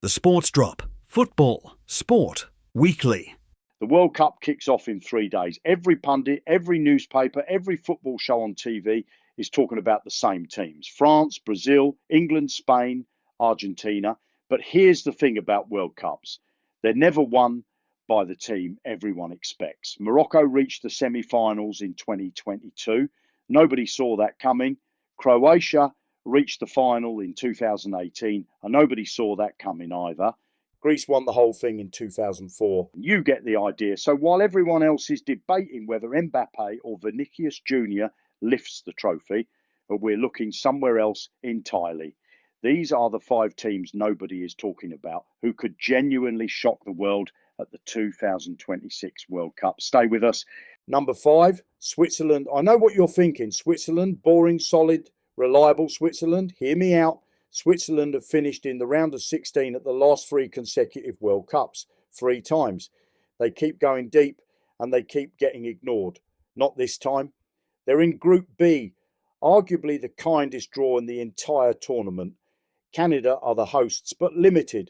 The Sports Drop. Football. Sport. Weekly. The World Cup kicks off in 3 days. Every pundit, every newspaper, every football show on TV is talking about the same teams. France, Brazil, England, Spain, Argentina. But here's the thing about World Cups. They're never won by the team everyone expects. Morocco reached the semi-finals in 2022. Nobody saw that coming. Croatia reached the final in 2018, and nobody saw that coming either. Greece won the whole thing in 2004. You get the idea. So while everyone else is debating whether Mbappe or Vinicius Jr. lifts the trophy, we're looking somewhere else entirely. These are the 5 teams nobody is talking about who could genuinely shock the world at the 2026 World Cup. Stay with us. Number 5, Switzerland. I know what you're thinking. Switzerland, boring, solid, reliable Switzerland. Hear me out. Switzerland have finished in the round of 16 at the last 3 consecutive World Cups, 3 times. They keep going deep and they keep getting ignored. Not this time. They're in Group B, arguably the kindest draw in the entire tournament. Canada are the hosts, but limited.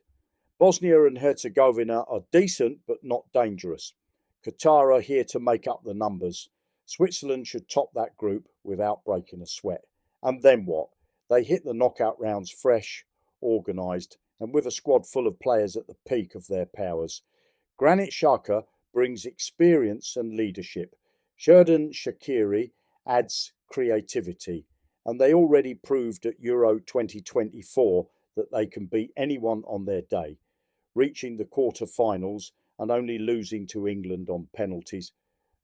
Bosnia and Herzegovina are decent, but not dangerous. Qatar are here to make up the numbers. Switzerland should top that group without breaking a sweat. And then what? They hit the knockout rounds fresh, organised, and with a squad full of players at the peak of their powers. Granit Xhaka brings experience and leadership. Xherdan Shaqiri adds creativity. And they already proved at Euro 2024 that they can beat anyone on their day, reaching the quarter-finals and only losing to England on penalties.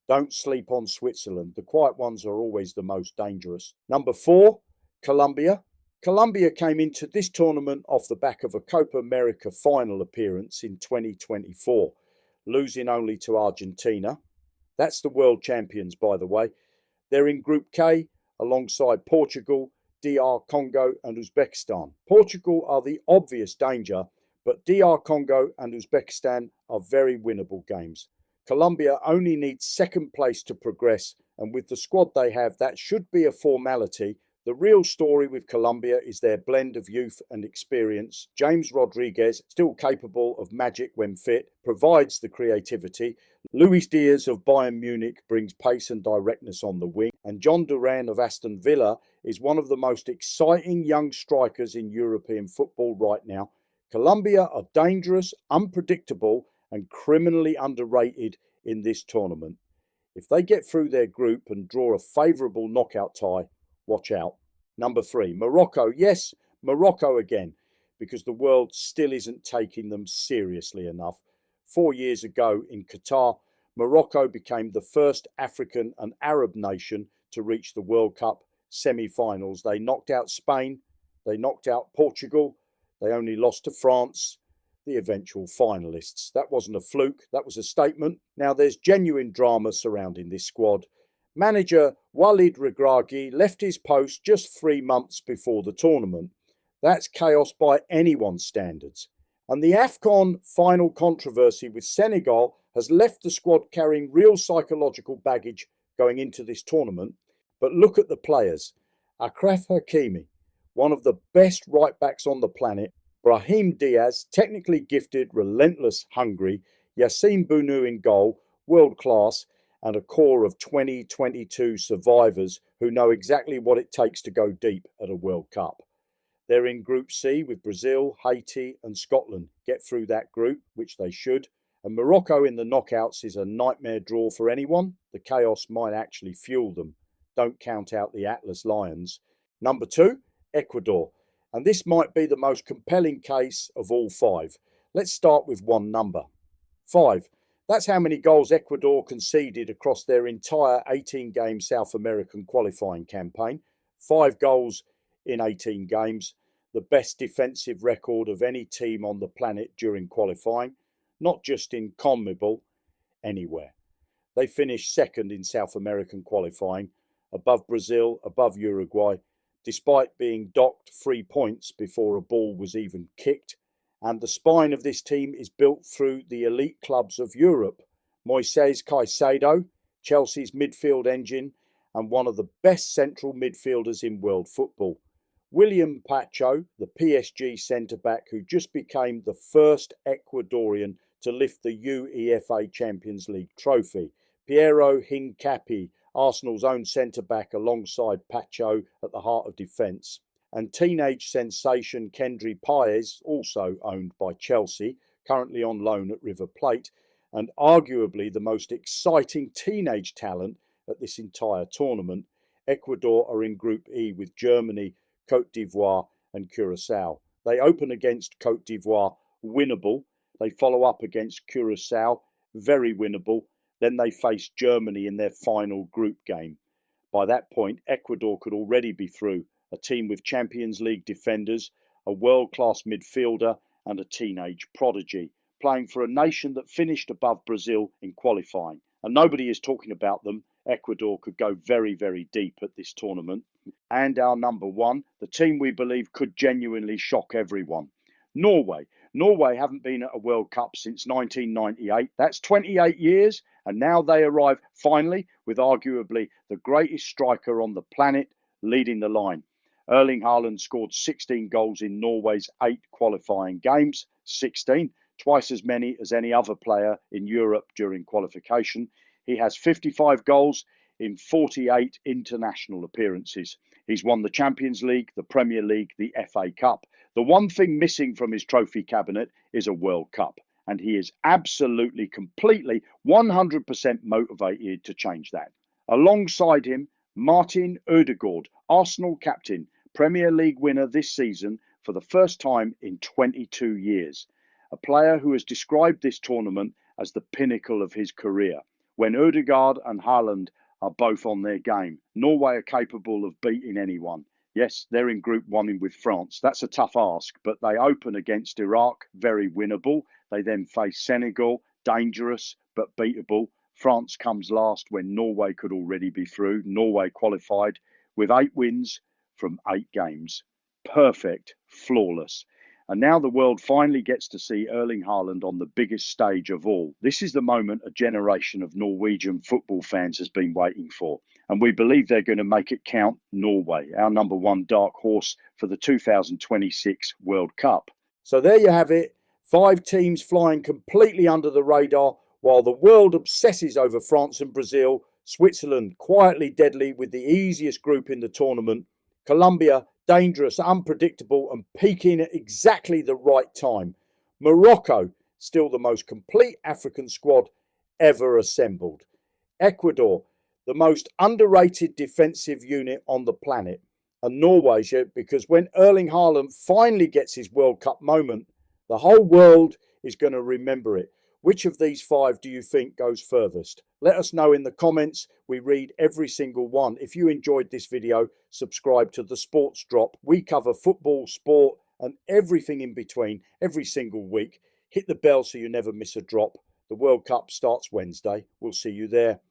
Don't sleep on Switzerland. The quiet ones are always the most dangerous. Number 4, Colombia. Colombia came into this tournament off the back of a Copa América final appearance in 2024, losing only to Argentina. That's the world champions, by the way. They're in Group K alongside Portugal, DR Congo and Uzbekistan. Portugal are the obvious danger, but DR Congo and Uzbekistan are very winnable games. Colombia only needs second place to progress, and with the squad they have, that should be a formality. The real story with Colombia is their blend of youth and experience. James Rodriguez, still capable of magic when fit, provides the creativity. Luis Diaz of Bayern Munich brings pace and directness on the wing. And John Duran of Aston Villa is one of the most exciting young strikers in European football right now. Colombia are dangerous, unpredictable, and criminally underrated in this tournament. If they get through their group and draw a favourable knockout tie, watch out. Number 3, Morocco. Yes, Morocco again, because the world still isn't taking them seriously enough. 4 years ago in Qatar, Morocco became the first African and Arab nation to reach the World Cup semi-finals. They knocked out Spain, they knocked out Portugal, they only lost to France, the eventual finalists. That wasn't a fluke, that was a statement. Now there's genuine drama surrounding this squad. Manager Walid Regragui left his post just 3 months before the tournament. That's chaos by anyone's standards. And the AFCON final controversy with Senegal has left the squad carrying real psychological baggage going into this tournament. But look at the players. Achraf Hakimi, one of the best right-backs on the planet. Brahim Diaz, technically gifted, relentless, hungry. Yassine Bounou in goal, world-class. And a core of 2022 survivors who know exactly what it takes to go deep at a World Cup. They're in Group C with Brazil, Haiti and Scotland. Get through that group, which they should. And Morocco in the knockouts is a nightmare draw for anyone. The chaos might actually fuel them. Don't count out the Atlas Lions. Number 2, Ecuador. And this might be the most compelling case of all 5. Let's start with one number. 5. That's how many goals Ecuador conceded across their entire 18-game South American qualifying campaign. 5 goals in 18 games, the best defensive record of any team on the planet during qualifying, not just in CONMEBOL, anywhere. They finished second in South American qualifying, above Brazil, above Uruguay, despite being docked 3 points before a ball was even kicked. And the spine of this team is built through the elite clubs of Europe. Moises Caicedo, Chelsea's midfield engine, and one of the best central midfielders in world football. William Pacho, the PSG centre-back who just became the first Ecuadorian to lift the UEFA Champions League trophy. Piero Hincapié, Arsenal's own centre-back alongside Pacho at the heart of defence. And teenage sensation Kendry Páez, also owned by Chelsea, currently on loan at River Plate, and arguably the most exciting teenage talent at this entire tournament. Ecuador are in Group E with Germany, Côte d'Ivoire and Curacao. They open against Côte d'Ivoire, winnable. They follow up against Curacao, very winnable. Then they face Germany in their final group game. By that point, Ecuador could already be through, a team with Champions League defenders, a world-class midfielder and a teenage prodigy, playing for a nation that finished above Brazil in qualifying. And nobody is talking about them. Ecuador could go very, very deep at this tournament. And our number one, the team we believe could genuinely shock everyone. Norway. Norway haven't been at a World Cup since 1998. That's 28 years. And now they arrive finally with arguably the greatest striker on the planet leading the line. Erling Haaland scored 16 goals in Norway's 8 qualifying games. 16, twice as many as any other player in Europe during qualification. He has 55 goals in 48 international appearances. He's won the Champions League, the Premier League, the FA Cup. The one thing missing from his trophy cabinet is a World Cup. And he is absolutely, completely, 100% motivated to change that. Alongside him, Martin Ødegaard, Arsenal captain, Premier League winner this season for the first time in 22 years. A player who has described this tournament as the pinnacle of his career. When Ødegaard and Haaland are both on their game, Norway are capable of beating anyone. Yes, they're in Group 1 with France. That's a tough ask, but they open against Iraq, very winnable. They then face Senegal, dangerous but beatable. France comes last when Norway could already be through. Norway qualified with 8 wins from 8 games. Perfect, flawless. And now the world finally gets to see Erling Haaland on the biggest stage of all. This is the moment a generation of Norwegian football fans has been waiting for. And we believe they're going to make it count. Norway, our number one dark horse for the 2026 World Cup. So there you have it. 5 teams flying completely under the radar while the world obsesses over France and Brazil. Switzerland, quietly deadly with the easiest group in the tournament. Colombia, dangerous, unpredictable and peaking at exactly the right time. Morocco, still the most complete African squad ever assembled. Ecuador, the most underrated defensive unit on the planet. And Norway, because when Erling Haaland finally gets his World Cup moment, the whole world is going to remember it. Which of these 5 do you think goes furthest? Let us know in the comments. We read every single one. If you enjoyed this video, subscribe to The Sports Drop. We cover football, sport and everything in between every single week. Hit the bell so you never miss a drop. The World Cup starts Wednesday. We'll see you there.